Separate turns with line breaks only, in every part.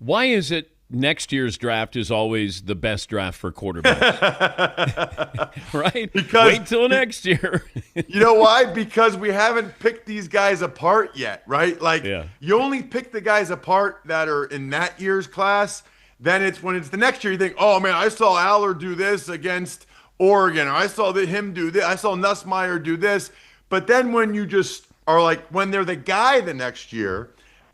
Why is it next year's draft is always the best draft for quarterbacks? Right?
Because
wait till next year.
you know why? Because we haven't picked these guys apart yet, right? Like
Yeah.
you only pick the guys apart that are in that year's class. Then it's when it's the next year you think, oh man, I saw Aller do this against Oregon, or I saw him do this, I saw Nussmeier do this. But then when you just are like, when they're the guy the next year,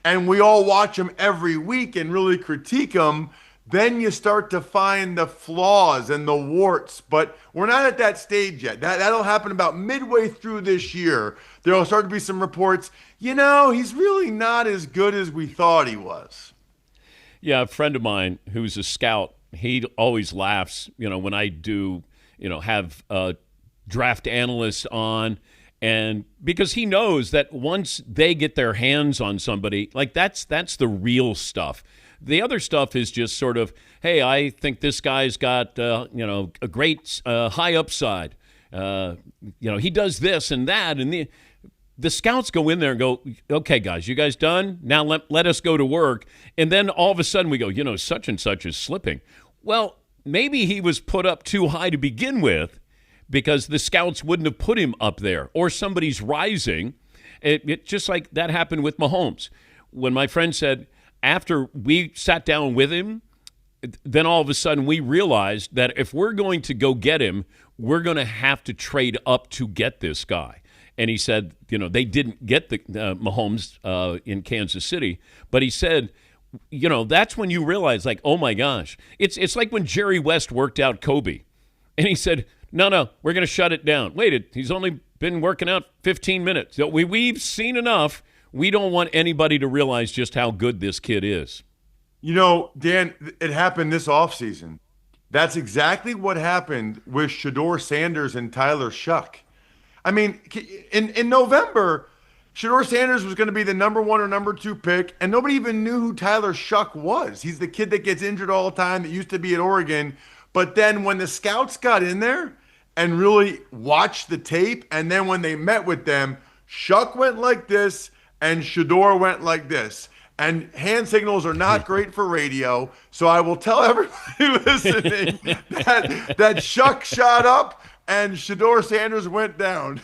and we all watch them every week and really critique them, then you start to find the flaws and the warts. But we're not at that stage yet. That'll happen about midway through this year. There'll start to be some reports, he's really not as good as we thought he was.
Yeah, a friend of mine who's a scout, he always laughs, when I do, have draft analysts on. And because he knows that once they get their hands on somebody, like that's the real stuff. The other stuff is just sort of, hey, I think this guy's got, a great high upside. He does this and that. And the scouts go in there and go, okay, guys, you guys done? Now let us go to work. And then all of a sudden we go, such and such is slipping. Well, maybe he was put up too high to begin with, because the scouts wouldn't have put him up there, or somebody's rising. It just like that happened with Mahomes. When my friend said, after we sat down with him, then all of a sudden we realized that if we're going to go get him, we're going to have to trade up to get this guy. And he said, they didn't get the Mahomes in Kansas City, but he said, that's when you realize, like, oh my gosh, it's like when Jerry West worked out Kobe, and he said, no, we're going to shut it down. Wait, he's only been working out 15 minutes. So we've seen enough. We don't want anybody to realize just how good this kid is.
Dan, it happened this offseason. That's exactly what happened with Shedeur Sanders and Tyler Shuck. I mean, in November, Shedeur Sanders was going to be the number 1 or number 2 pick, and nobody even knew who Tyler Shuck was. He's the kid that gets injured all the time that used to be at Oregon. But then when the scouts got in there and really watched the tape, and then when they met with them, Shuck went like this and Shedeur went like this. And hand signals are not great for radio, so I will tell everybody listening that Shuck shot up and Shedeur Sanders went down.